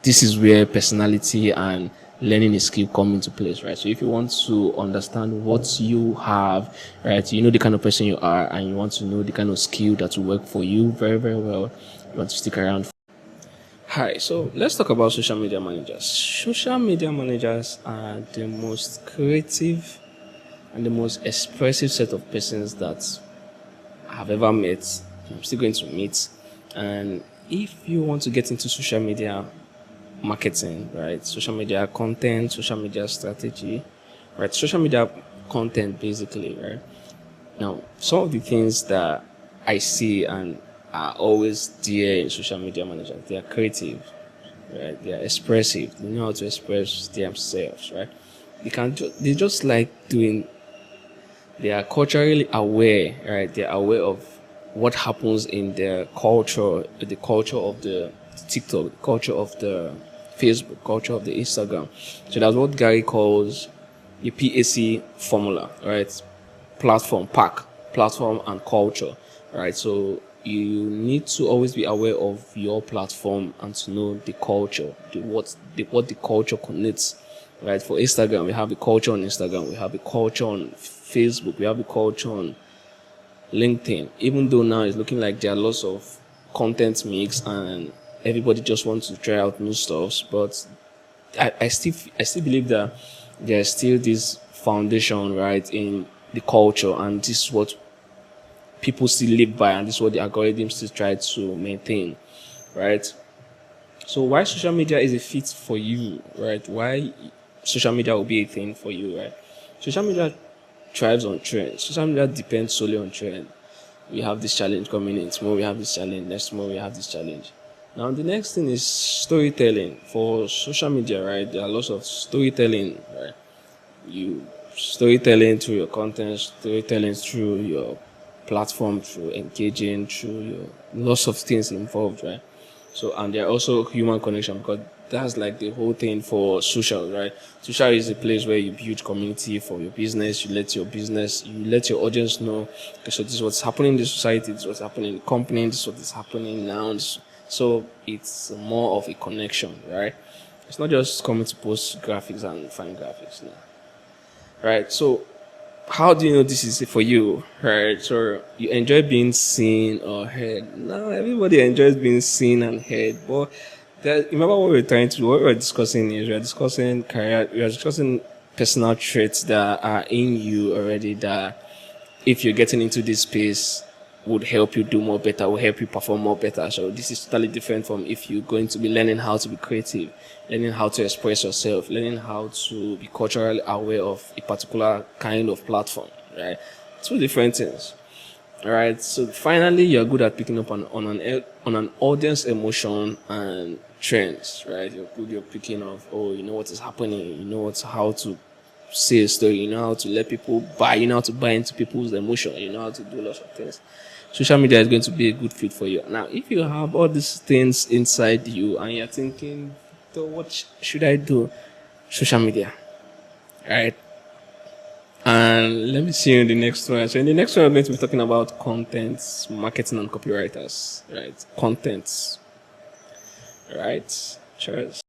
this is where personality and learning a skill come into place, right? So if you want to understand what you have, right, you know the kind of person you are, and you want to know the kind of skill that will work for you very, very well, you want to stick around. Hi, so let's talk about social media managers. Social media managers are the most creative and the most expressive set of persons that I've ever met. I'm still going to meet. And if you want to get into social media marketing, right? Social media content, social media strategy, right? Social media content, basically, right? Now, some of the things that I see and are always there in social media managers, they are creative, right? They are expressive. They know how to express themselves, right? They just like doing. They are culturally aware, right? They are aware of what happens in their culture, the culture of the TikTok, the culture of the Facebook, culture of the Instagram. So that's what Gary calls the PAC formula, right? Platform and culture, right? So you need to always be aware of your platform and to know the culture, what the culture connects, right? For Instagram, we have the culture on Instagram, we have the culture on Facebook, we have the culture on LinkedIn. Even though now it's looking like there are lots of content mix and everybody just wants to try out new stuff, but I still believe that there's still this foundation, right, in the culture, and this is what people still live by, and this is what the algorithms still try to maintain, right? So why social media is a fit for you, right? Why social media will be a thing for you, right? Social media thrives on trends. Social media depends solely on trend. We have this challenge coming in. Tomorrow we have this challenge. Next tomorrow we have this challenge. Now the next thing is storytelling. For social media, right? There are lots of storytelling, right? You storytelling through your content, storytelling through your platform, through engaging, through your lots of things involved, right? So, and there are also human connection, because that's like the whole thing for social, right? Social is a place where you build community for your business. You let your audience know, okay, so this is what's happening in the society, this is what's happening in the company, this is what is happening now. So it's more of a connection, right? It's not just coming to post graphics and find graphics now, right? So how do you know this is for you, right? So you enjoy being seen or heard. No, everybody enjoys being seen and heard. But remember what we were discussing is we are discussing career, we are discussing personal traits that are in you already, that if you're getting into this space would help you do more better, will help you perform more better. So this is totally different from if you're going to be learning how to be creative, learning how to express yourself, learning how to be culturally aware of a particular kind of platform, right? Two different things. All right. So finally, you're good at picking up on an audience emotion and trends, right? You're good. You're picking up. Oh, you know what is happening. You know how to say a story. You know how to let people buy. You know how to buy into people's emotion. You know how to do lots of things. Social media is going to be a good fit for you. Now, if you have all these things inside you and you're thinking, so what should I do? Social media, right? And let me see you in the next one. So in the next one, I'm going to be talking about content, marketing, and copywriters, right? Contents, right? Cheers.